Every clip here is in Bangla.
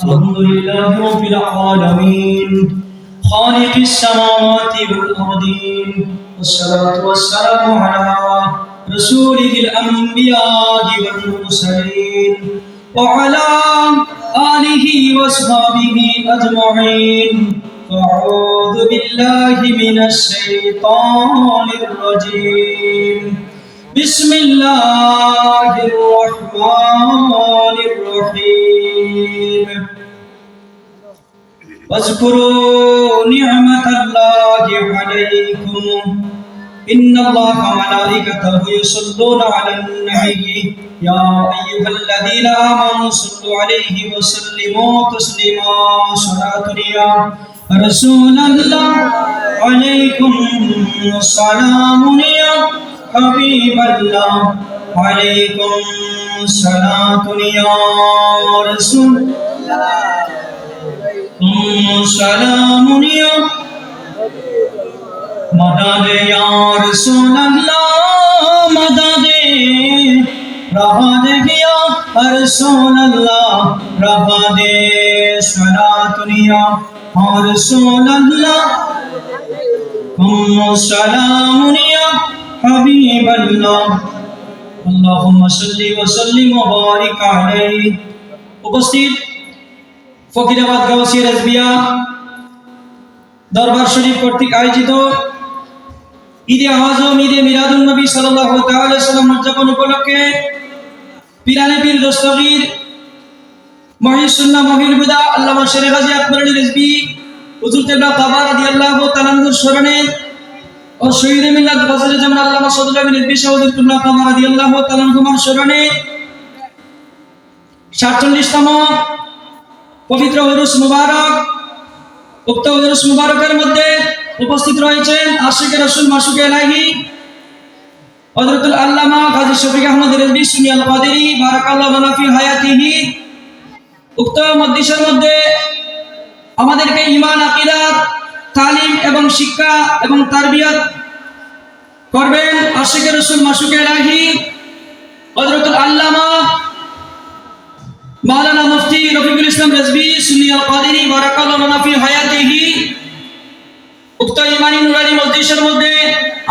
الحمد لله رب العالمين خالق السماوات والأرضين والصلاة والسلام على رسوله الأنبياء والمرسلين وعلى آله وصحبه أجمعين. أعوذ بالله من الشيطان الرجيم. بسم الله الرحمن الرحيم. واذكروا نعمة الله عليكم إن الله وملائكته يصلون على النبي يا أيها الذين آمنوا صلوا عليه وسلموا تسليما. صلاة يا رسول الله عليكم السلام يا حبيب الله عليكم صلاة يا رسول سلام يا مدد يا رسول الله مدد رحمت يا رسول الله رحمت صلاة يا رسول الله سلام يا حبيب الله اللهم صل وسلم وبارك عليه. উপস্থিত ফকিরাবাদ গাউসিয়া রাজবিয়া দরবার শরীফ কর্তৃক আয়োজিত ঈদে আজম ঈদে মিলাদুন নবী সাল্লাল্লাহু তাআলা আলাইহি সাল্লাম উদযাপন উপলক্ষে পিরানে পীর দস্তগীর মহিউস সুন্নাহ মহিউল হুদা আল্লামা শের গাজী আকবর আলী রিজভী হুজুর কেবলা কাবা রাদিয়াল্লাহু তাআলা আনহুর স্মরণে ও শহীদ মিল্লাত ওয়াজির জামান আল্লামা সাদুল্লাহ বিন রিজভী হুজুর কেবলা কাবা রাদিয়াল্লাহু তাআলা আনহুর স্মরণে 47তম পবিত্র উরুস মুবারক। উক্ত উরুস মুবারকের মধ্যে উপস্থিত রয়েছেন আশিকে রাসূল মাসুকে ইলাহি হযরতুল আল্লামা গাজী শফিক আহমদ রিজভী সুন্নি আল কাদেরী বারাকাল্লাহু লানা ফি হায়াতিহি। উক্ত মজলিসের মধ্যে আমাদেরকে ঈমান আকীদা তালিম এবং শিক্ষা এবং তারবিয়ত করবেন আশিকে রাসূল মাসুকে ইলাহি হযরতুল আল্লামা মাওলানা মুফতি রফিকুল ইসলাম রিজভী সুন্নি আল কাদেরী বারাকাল্লাহু লানা ফি হায়াতিহি। উক্ত ঈমানী নুরানী মজলিসের মধ্যে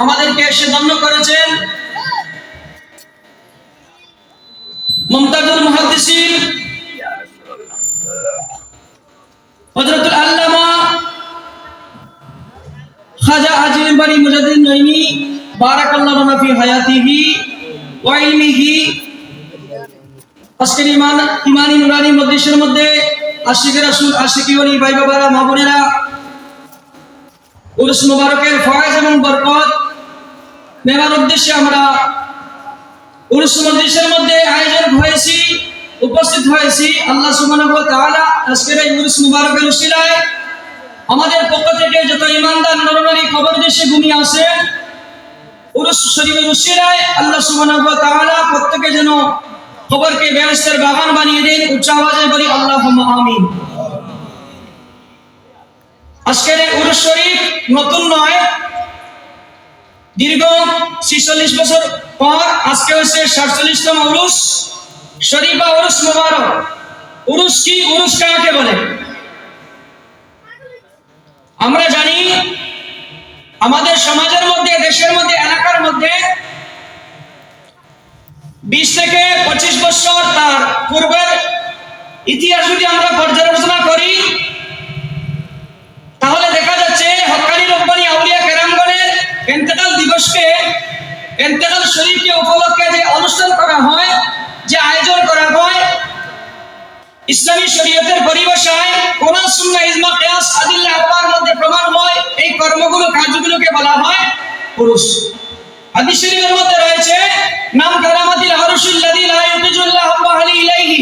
আমাদেরকে এসে ধন্য করেছেন মুমতাজুল মুহাদ্দিসিন হযরতুল আল্লামা খাজা আজিম বাড়ি মুজাদ্দিদ নঈমী বারাকাল্লাহু লানা ফি হায়াতিহি ওয়া ইলমিহি। আজকের ঈমানী নুরানী মজলিসের মধ্যে আশিকে রাসূল আশিকি ওলি ভাই বাবারা মা বোনেরা উরুস মুবারকের ফয়েজ এবং বরকত নেওয়ার উদ্দেশ্যে আমরা উরুস মজলিসের মধ্যে আয়োজন হয়েছি, উপস্থিত হয়েছি। আল্লাহ সুবহানাহু ওয়া তাআলা আজকের এই উরুস মুবারকের উসিলায় আমাদের পক্ষ থেকে যত ঈমানদার নরনারী কবর দেশে ঘুমিয়ে আছেন উরুস শরীফের উসিলায় আল্লাহ সুবহানাহু ওয়া তাআলা প্রত্যেকে যেন কবরকে বেহেশতের বাগান বানিয়ে দেন। উচ্চ আওয়াজে বলি আল্লাহুম্মা আমিন। আজকের এই উরুস শরীফ নতুন নয়, দীর্ঘ 46 বছর পর আজকে হচ্ছে 47তম উরুস শরীফ বা উরুস মুবারক। উরুস কি, উরুস কাকে বলে? আমরা জানি আমাদের সমাজের মধ্যে, দেশের মধ্যে, এলাকার মধ্যে 20 থেকে 25 বছর তার পূর্বের ইতিহাস যদি আমরা পর্যালোচনা করি তাহলে দেখা যাচ্ছে হক্কানি রব্বানি আউলিয়া কেরামগণের ইন্তেকাল দিবসকে, ইন্তেকাল শরীফকে উপলক্ষে যে অনুষ্ঠান করা হয়, যে আয়োজন করা হয়, ইসলামী শরীয়তের পরিভাষায় কোরআন সুন্নাহ ইজমা কিয়াস আদিল্লাহ আরবার মধ্যে প্রমাণ হয় এই কর্মগুলো, কাজগুলোকে বলা হয় উরুস। হাদিস শরীফের মধ্যে রয়েছে নাম কারামাতিল আরশুল লাযী লা ইউতিজুল্লাহু বাহালি ইলাইহি।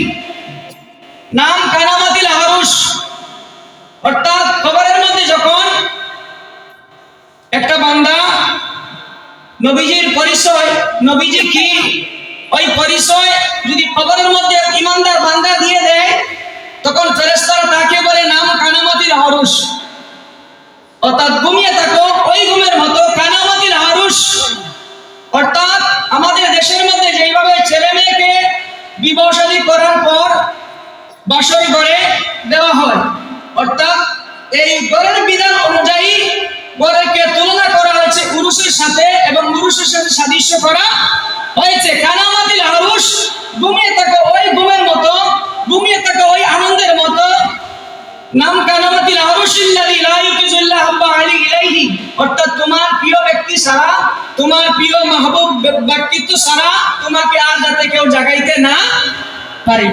নাম কারামাতিল আরশ অর্থাৎ কবরের মধ্যে যখন একটা বান্দা নবীজির পরিচয়, নবীজি কি, ওই পরিচয় যদি কবরের মধ্যে ঈমানদার বান্দা দিয়ে দেয় তখন ফেরেশতারা তাকে বলে নাম কারামাতিল আরশ, অর্থাৎ ঘুমিয়ে থাকো ওই ঘুমের মতো কারামাতিল আরশ। অর্থাৎ আমাদের দেশের মধ্যে যেভাবে ছেলে মেয়েকে বিবাহ শাদী করার পর বাসর ঘরে সাথে এবং উরুসের সাথে সাদৃশ্য করা হয়েছে। কানামাতিল আরুশ, ঘুমিয়ে থাকা ওই ঘুমের মতো, ঘুমিয়ে থাকা ওই আনন্দের মতো। নাম কানামাতিল আরুশিল্লাযী লা ইউকিজুল্লাহ আলী ইলাইহি, অর্থাৎ তোমার প্রিয় ব্যক্তি ছাড়া, তোমার প্রিয় মাহবুব ব্যক্তিত্ব ছাড়া তোমাকে আর যাতে কেউ জাগাইতে না পারে।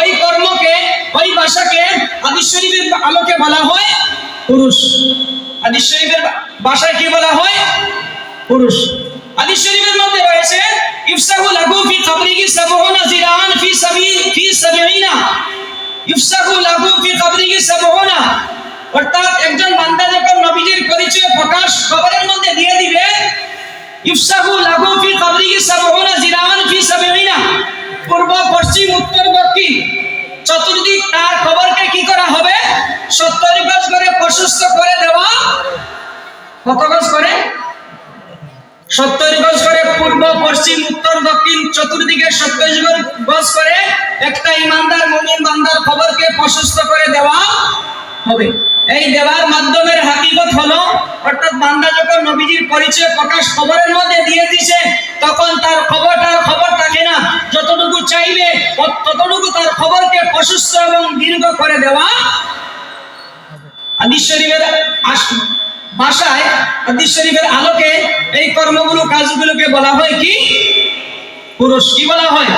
ওই কর্মকে, ওই ভাষাকে হাদিস শরীফের আলোকে বলা হয় পুরুষ। হাদিস শরীফের ভাষায় কি বলা হয়? পুরুষ। হাদিস শরীফের মধ্যে রয়েছে ইফসাহু লাহু ফি কবরিহি 70 জিরান ফি সাবিঈনা, ইফসাহু লাহু ফি কবরিহি 70, অর্থাৎ একজন বান্দা যখন নবীজির পরিচয় প্রকাশ কবরের মধ্যে দিয়ে দিবে, ইফসাহু লাহু ফি কবরিহি 70 জিরান ফি সাবিঈনা, পূর্ব পশ্চিম উত্তর দক্ষিণ চতুর্দিক তার কবরকে কি করা হবে? 70 গজ করে প্রশস্ত করে দেওয়া। কত গজ করে? 70 গজ করে, পূর্ব পশ্চিম উত্তর দক্ষিণ চতুর্দিকে 70 গজ করে একটা ইমানদার মুমিন বান্দার কবরকে প্রশস্ত করে দেওয়া হবে। এই দেওয়ার মাধ্যমের হাকিকত হলো, অর্থাৎ বান্দা যখন নবীজির পরিচয় প্রকাশ কবরের মধ্যে দিয়ে দিছে, তখন তার খবর থাকে না, যতটুকু চাইবে ততটুকু তার খবরকে প্রশস্ত এবং দীর্ঘ করে দেওয়া। হাদিস শরীফের ভাষায়, হাদিস শরীফের আলোকে এই কর্মগুলো, কাজগুলোকে বলা হয় কি? পুরুষ। কি বলা হয়?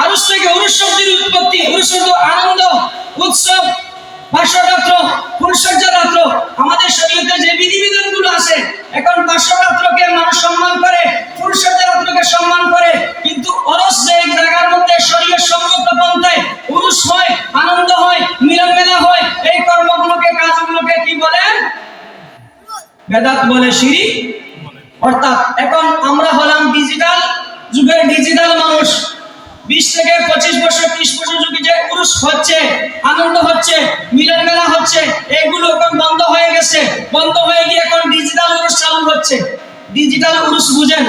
আরুশ থেকে উরুস শব্দের উৎপত্তি। উরুস শব্দ আনন্দ, উৎসব, পার্শ্বরাত্র, ফুলসজ্জা রাত্র। আমাদের শরীয়তে যে বিধিবিধানগুলো আছে, এখন পার্শ্বরাত্রকে মানুষ সম্মান করে, ফুলসজ্জা রাত্রকে সম্মান করে, কিন্তু অরস যে এক জায়গার মধ্যে শরীয়ত সম্মত পন্থায় উরুস হয়, আনন্দ হয়, মিলন মেলা হয়, এই কর্মগুলোকে, কাজগুলোকে কি বলেন? বেদাত বলে, শিরক। অর্থাৎ এখন আমরা হলাম ডিজিটাল যুগের ডিজিটাল মানুষ। 20 থেকে 25 বছর 30 বছর যুগে যে উরুস হচ্ছে, আনন্দ হচ্ছে, মিলন মেলা হচ্ছে, এগুলো এখন বন্ধ হয়ে গেছে। বন্ধ হয়ে গিয়ে এখন ডিজিটাল উরুস চালু হচ্ছে। ডিজিটাল উরুস বুঝেন?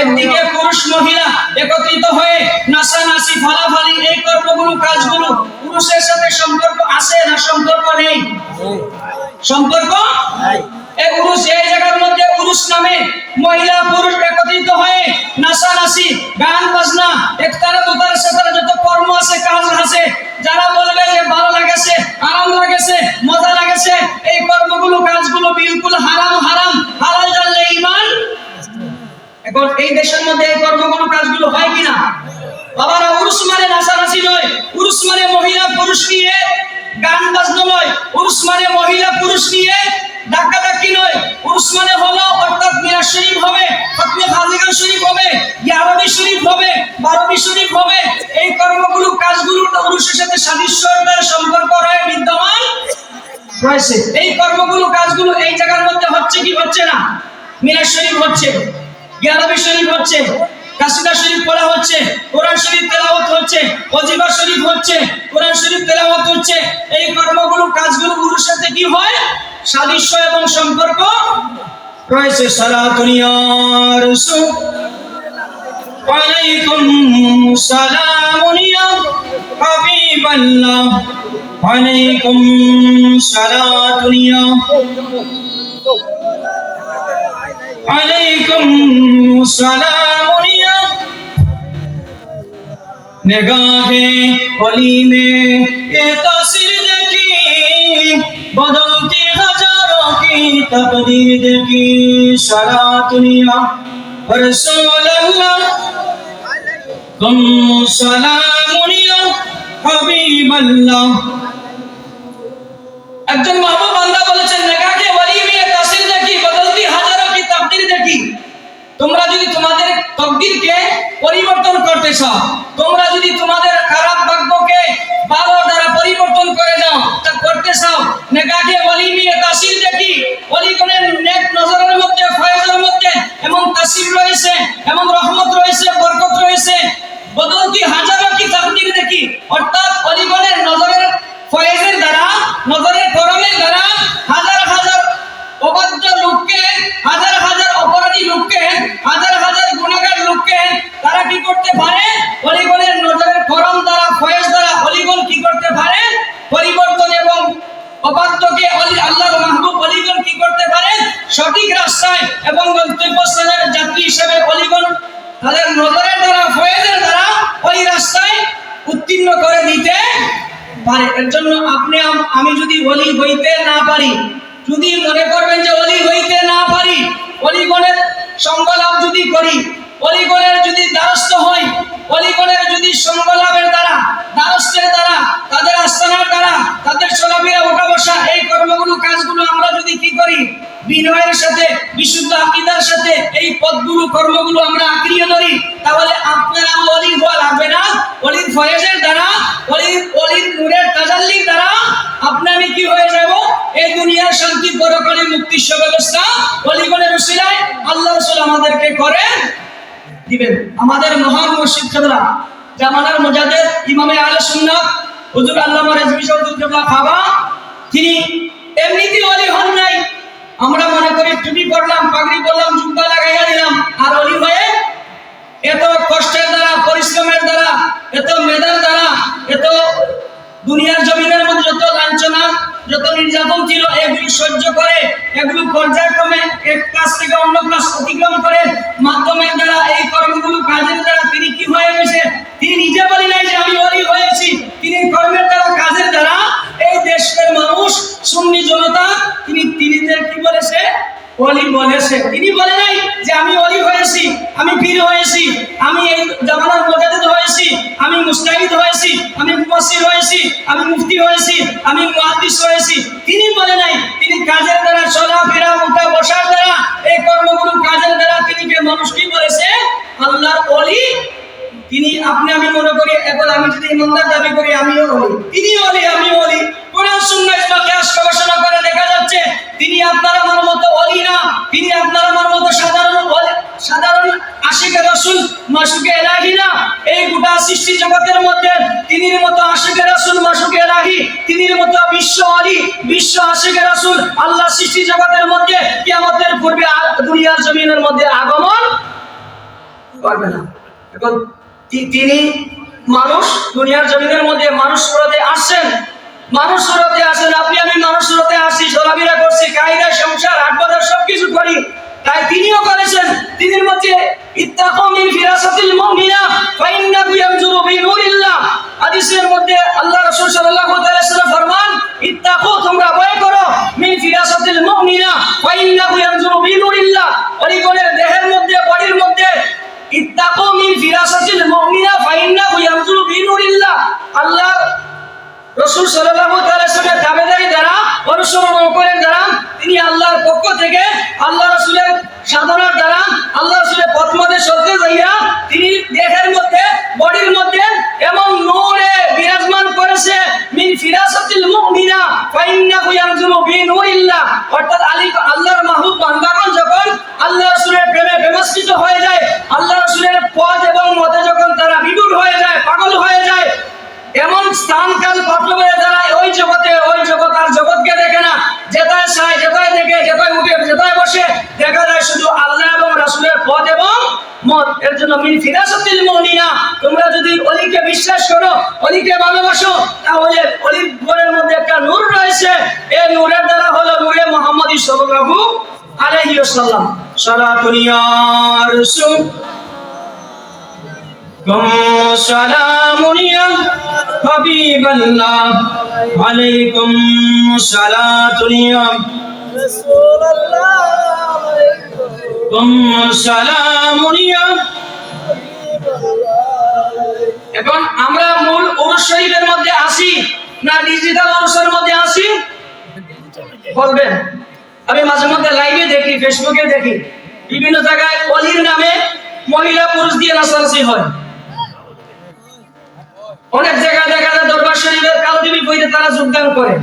একদিকে পুরুষ মহিলা একত্রিত হয়ে নাচানাচি, ফালাফালি, এই কর্মগুলো, কাজগুলো, পুরুষের সাথে সম্পর্ক আছে না সম্পর্ক নেই? সম্পর্ক নাই। এই উরুস, এই জায়গার মধ্যে উরুস নামে মহিলা পুরুষ একত্রিত হয়ে নাচানাচি, গান বাজনা, একতারা দুতারা সেতারা যত কর্ম আছে, কাজ আছে, যারা বলবে যে ভালো লাগেছে, আরাম লাগেছে, মজা লাগেছে, এই কর্মগুলো, কাজগুলো বিলকুল হারাম। হারাম, হালাল জানলে ঈমান। এখন এই দেশের মধ্যে এই কর্মগুলো, কাজগুলো হয় কিনা? বাবারা, উরুস মানে নাচানাচি নয়, উরুস মানে মহিলা পুরুষ নিয়ে গান বাজনা নয়, উরুস মানে মহিলা পুরুষ নিয়ে ডাকাডাকি নয়। উরুস মানে হলো, অর্থাৎ মিলাদ শরীফ হবে, খতমে খাজিগান শরীফ হবে, ইয়ারবি শরীফ হবে, বারবি শরীফ হবে। এই কর্মগুলো, কাজগুলো উরুসের সাথে সাদৃশ্যতার সম্পর্ক বিদ্যমান রয়েছে। এই কর্মগুলো, কাজগুলো এই জায়গার মধ্যে হচ্ছে কি হচ্ছে না? মিলাদ শরীফ হচ্ছে, ইয়ারবি শরীফ হচ্ছে, কাসিদা শরীফ পড়া হচ্ছে, কোরআন শরীফ তেলাওয়াত হচ্ছে, ওয়াজিফা শরীফ হচ্ছে, কোরআন শরীফ তেলাওয়াত হচ্ছে। এই কর্মগুলো, কাজগুলো উরুসের সাথে কি হয়? সাদৃশ্য এবং সম্পর্ক রয়েছে। সালাতুন ইয়া রাসূল আলাইকুম সালামুন ইয়া হাবিবাল্লাহ, আলাইকুম সালাতুন ইয়া, আলাইকুম সালামুন ইয়া निगाहे वली में ये तासीर देखी, बदलती हजारों की तकदीर देखी। सलातुनिया रसूल अल्लाह, कुम सलामुनिया हबीब अल्लाह। একজন মাহবুব বান্দা বলেছেন, নিগাহে ওলি में ये तासीर देखी, बदलती हजारों की तकदीर देखी। তোমরা যদি তোমাদের তকদিরকে পরিবর্তন করতে চাও, তোমরা যদি তোমাদের খারাপ ভাগ্যকে ভালো দ্বারা পরিবর্তন করে দাও, তা করতে চাও, নেগাহে ওলি নিয়ে তাসির দেখি। ওলিগণের নেক নজরের মধ্যে, ফয়েজের মধ্যে এমন তাসির রয়েছে, এমন রহমত রয়েছে, বরকত রয়েছে। বদলতি হাজারো কি তাকদির দেখি, অর্থাৎ ওলিগণের নজরের ফয়েজের দ্বারা, নজরের করমের দ্বারা হাজার হাজার অবাধ্য লোককে, হাজার হাজার অপরাধী লোককে, হাজার হাজার গুনাহগার লোককে তারা কি করতে পারে? অলিগণের নজরের করম দ্বারা, ফয়েজ দ্বারা অলিগণ কি করতে পারে? পরিবর্তন এবং অবাধ্যকে আল্লাহর মাহবুব অলিগণ কি করতে পারে? সঠিক রাস্তায় এবং গন্তব্যস্থানের যাত্রী হিসেবে অলিগণ তাদের নজরের দ্বারা, ফয়েজের দ্বারা ওই রাস্তায় উত্তীর্ণ করে দিতে পারে। এর জন্য আপনি আমি যদি অলি হইতে না পারি, যদি মনে করবেন যে অলি হইতে না পারি, অলিগণের সঙ্গ লাভ যদি করি, অলিগণের যদি দ্বারস্থ হই, অলিগণের যদি সঙ্গ লাভের দ্বারা, দ্বারস্থের দ্বারা, তাদের আস্থানার দ্বারা, তাদের চলাফেরা ওঠা বসা এই কর্মগুলো কাজগুলো আমরা যদি কি করি? বিনয়ের সাথে, বিশুদ্ধ আকীদার সাথে এই পথগুলো কর্মগুলো আমরা আঁকড়িয়ে ধরি, তাহলে আপনার আমার অলি হওয়া লাগবে না। অলির ফয়েজের দ্বারা, অলির নূরের তাজাল্লির দ্বারা আপনি আমি কি হয়ে যাব? এই দুনিয়ার শান্তি, পরকালে মুক্তির ব্যবস্থা অলিগণের উসিলায় আল্লাহ রাসূল আমাদেরকে করে দিবেন। আমাদের মহান মুর্শিদ কিবলা জামানার মুজাদ্দিদ ইমামে আহলে সুন্নাত হুজুর আল্লামা রিজভী চৌধুরী কিবলা খাবা, তিনি এমনিতেই অলি হন নাই। আমরা মনে করি টুপি পরলাম, পাগড়ি পরলাম, জুব্বা লাগাইয়া দিলাম আর অলি হয়ে, এত কষ্টের দ্বারা, পরিশ্রমের দ্বারা, এত মেধার দ্বারা, এত দুনিয়ার জমিনের মধ্যে যত লাঞ্ছনা, যত নির্যাতন ছিল, এগুলি সহ্য করে, এগুলো পর্যায়ক্রমে এক ক্লাস থেকে অন্য ক্লাস অতিক্রম করে মাধ্যমের দ্বারা, এই কর্মগুলো কাজের দ্বারা তিনি কি হয়ে গেছে? তিনি নিজে বলি নাই যে আমি অলি হয়েছি, তিনি কর্মের দ্বারা, কাজের দ্বারা এই দেশের মানুষ, সুন্নি জনতা, তিনি কি বলেছে? অলি বলেছে। তিনি বলে নাই যে আমি অলি হয়েছি, আমি পীর হয়েছি, আমি এই জামানার মুজাদ্দিদ হয়েছি, আমি মুস্তাহিদ হয়েছি, আমি মুফাসসির হয়েছি, আমি মুফতি হয়েছি, আমি মুহাদ্দিস হয়েছি। তিনি বলে নাই। তিনি কাজের দ্বারা, চলাফেরা, উঠা বসার দ্বারা, এই কর্মগুলো কাজের দ্বারা তিনি কে মানুষ কি বলেছে? আল্লাহর অলি। তিনি আপনি আমি মনে করি, এখন আমি যদি ইমানদার দাবি করি আমিও অলি, তিনি অলি, আমিও অলি। কোরআন সুন্নাহ ইজমা কিয়াস গবেষণা করে দেখা যাচ্ছে তিনি আপনার আমার মতো অলি না, তিনি আপনার আমার মতো সাধারণ আশিকে রাসূল, মাশুকে ইলাহি না। এই গোটা সৃষ্টি জগতের মধ্যে তিনির মতো আশিকে রাসূল, মাশুকে ইলাহি, তিনির মতো বিশ্ব অলি, বিশ্ব আশিকে রাসূল আল্লাহ সৃষ্টি জগতের মধ্যে কিয়ামতের পূর্বে দুনিয়ার জমিনের মধ্যে আগমন করবে না। এখন তিনি মানুষ, দুনিয়ার জমিনের মধ্যে মানুষ সুরতে আসছেন, মানুষ সুরতে আসেন। আপনি আমি মানুষ সুরতে আসি, চলাফেরা করছি, কায়দা, সংসার, হাট বাজার সবকিছু করি। তাই তিনিও করেছেন। তিনির মধ্যে ইত্তাকু মিন ফিরাসাতিল মুমিনা ফাইন্নাহু ইয়ানজুরু বিনুরিল্লাহ। হাদিসের মধ্যে আল্লাহ রাসূল সাল্লাল্লাহু আলাইহি ওয়াসাল্লাম ফরমান, ইত্তাকু, তোমরা ভয় করো, মিন ফিরাসাতিল মুমিনা ফাইন্নাহু ইয়ানজুরু বিনুরিল্লাহ। অলিগণের দেহের মধ্যে, বডির মধ্যে ইত্তাকু মিন ফিরাসাতিল মুমিনা ফাইন্নাহু ইয়ানজুরু বিনুরিল্লাহ। আল্লাহ রাসূল সাল্লাল্লাহু আলাইহি ওয়াসাল্লামের দাবিদারি দ্বারা, অনুসরণ করেন দ্বারা, তিনি আল্লাহর পক্ষ থেকে, আল্লাহ রাসূলের সাধনার দ্বারা, আল্লাহ রাসূলের পথ মতে চলতে যাইয়া তিনি দেহের মধ্যে, বডির মধ্যে এমন নূরে বিরাজমান করেছে, মিন ফিরাসাতিল মুমিনা ফাইন্নাহু ইয়ানজুরু বিনুরিল্লাহ। অর্থাৎ আল্লাহর মাহবুব বান্দাগণ যখন আল্লাহ রাসূলের প্রেমে বিমোহিত হয়ে যায়, আল্লাহ রাসূলের পথ এবং মতে যখন তারা বিমূঢ় হয়ে যায়, পাগল হয়ে যায়, এমন স্থান কাল পাত্র হয়ে দাঁড়ায় ওই জগতে, ওই জগৎ আর জগৎকে দেখে না। যেটায় চায়, যেটায় দেখে, যেটায় উঠে, যেটায় বসে দেখা যায় শুধু আল্লাহ এবং রাসূলের পথ এবং মত। এর জন্য মিন ফিরাসাতিল মুমিনা, তোমরা যদি অলিকে বিশ্বাস করো, অলিকে ভালোবাসো, তাহলে অলির ঘরের মধ্যে একটা নূর রয়েছে। এই নূরের দ্বারা হলো নূরে মুহাম্মদী সাল্লাল্লাহু আলাইহি ওয়াসাল্লাম। সালাতুন ইয়া রাসূল সালামুন ইয়া হাবিবাল্লাহ, আলাইকুম সালাতুন ইয়া রাসূলুল্লাহ, সালামুন ইয়া। এখন আমরা মূল উরুস শরীফের মধ্যে আসি না ডিজিটাল উরুসের মধ্যে আসি? বলবেন। আমি মাঝে মধ্যে লাইভে দেখি, ফেসবুকে দেখি, বিভিন্ন জায়গায় অলির নামে মহিলা পুরুষ দিয়ে নাচানাচি হয়। অনেক জায়গায় দেখা যায় দরবার শরীফের কালদিবি বইতে তারা যোগদান করে।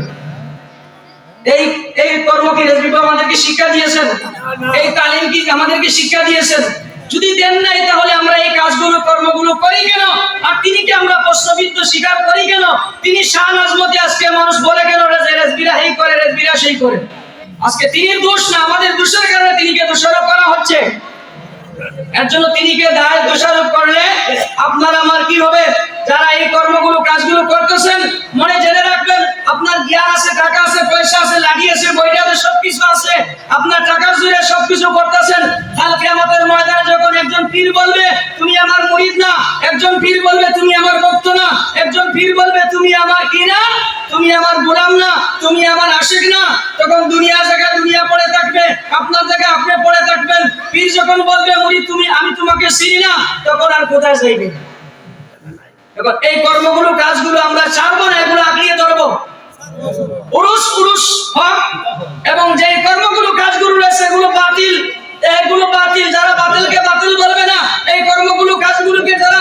এই কর্ম কি রিজভী আমাদেরকে শিক্ষা দিয়েছেন? এই তালিম কি আমাদেরকে শিক্ষা দিয়েছেন? যদি দেন নাই তাহলে আমরা এই কাজগুলো, কর্মগুলো করি কেন? আর তিনি কি আমরা প্রশ্নবিদ্ধ স্বীকার করি কেন? তিনি শান আজমতে আজকে মানুষ বলে কেন রেজভীরা এই করে, রেজভীরা সেই করে? আজকে তিনি দোষ না, আমাদের দোষের কারণে তিনিকে দোষারোপ করা হচ্ছে। এর জন্য তিনিকে দায় দোষারোপ করলে আপনার আমার কি হবে? যারা এই কর্মগুলো কাজগুলো করতেছেন, মনে জেনে রাখবেন, আপনার জ্ঞান আছে, টাকা আছে, পয়সা আছে, লাঠি আছে, বইটা আছে, সবকিছু আছে, আপনার টাকার জোরে সবকিছু করতেছেন। কাল কিয়ামতের ময়দানে যখন একজন পীর বলবে তুমি আমার মুরিদ না, একজন পীর বলবে তুমি আমার ভক্ত না, একজন পীর বলবে তুমি আমার কি না, তুমি আমার গোলাম না, তুমি আমার আশিক না, তখন দুনিয়া জায়গায় দুনিয়া পড়ে থাকবে, আপনার জায়গায় আপনি পড়ে থাকবেন। পীর যখন বলবে মুরিদ তুমি, আমি তোমাকে চিনি না, তখন আর কোথায় যাইবে? এখন এই কর্মগুলো কাজগুলো আমরা ছাড়বো না, এগুলো আঁকড়িয়ে ধরবো। পুরুষ পুরুষ হক, এবং যে কর্মগুলো কাজগুলো রয়েছে এগুলো বাতিল, এগুলো বাতিল। যারা বাতিলকে বাতিল বলবে না, এই কর্মগুলো কাজগুলোকে যারা